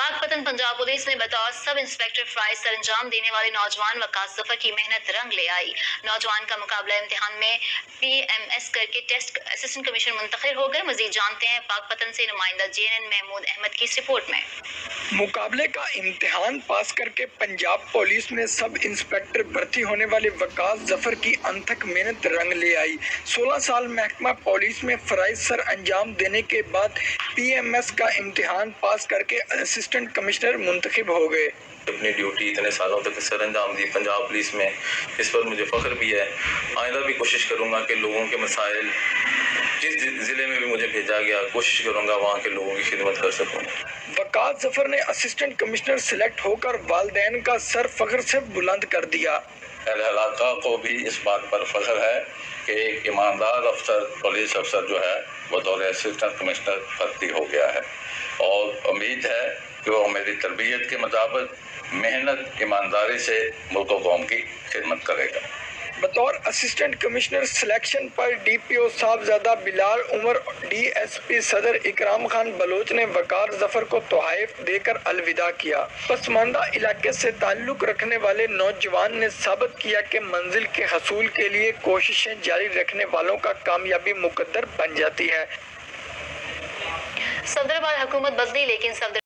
Pakpattan Punjab police ने बतौर sub inspector fries sir अंजाम देने वाले नौजवान वकास जफर की मेहनत रंग ले आई। नौजवान का मुकाबला इम्तिहान में PMS करके टेस्ट असिस्टेंट कमिश्नर मुंतखब हो गए। मजीद जानते हैं पाकपतन से नुमाइंदा JNN महमूद अहमद की इस रिपोर्ट में। मुकाबले का इम्तिहान पास करके पंजाब पुलिस में सब इंस्पेक्टर भर्ती होने वाले वकास जफर की अनथक मेहनत रंग ले आई। 16 साल महकमा पुलिस में फराइज सर अंजाम देने के बाद PMS का इम्तिहान पास करके असिस्टेंट कमिश्नर मुंतखब हो गए। अपनी ड्यूटी इतने सालों तक सर अंजाम दी पंजाब पुलिस में, इस पर मुझे फ़ख्र भी है। आइंदा भी कोशिश करूँगा कि लोगों के मसाइल जिस ज़िले में भी मुझे भेजा गया, कोशिश करूँगा वहाँ के लोगों की खिदमत कर सकूँ। वकास जफर ने असिस्टेंट कमिश्नर सिलेक्ट होकर वालिदैन का सर फख्र से बुलंद कर दिया। अहल इलाका को भी इस बात पर फख्र है कि एक ईमानदार अफसर, पुलिस अफसर जो है वो बतौर असिस्टेंट कमिश्नर भर्ती हो गया है और उम्मीद है कि वो मेरी तरबियत के मुताबिक मेहनत, ईमानदारी से मुल्क व कौम की खिदमत करेगा। बतौर असिस्टेंट कमिश्नर सिलेक्शन पर DPO साहबजादा बिलाल उमर, DSP सदर इकराम खान बलोच ने वकार जफर को तोहफ़ देकर अलविदा किया। पसमानदा इलाके से ताल्लुक रखने वाले नौजवान ने साबित किया कि मंजिल के हसूल के लिए कोशिशें जारी रखने वालों का कामयाबी मुकद्दर बन जाती है। सदर बाद हुकूमत बदली लेकिन सदर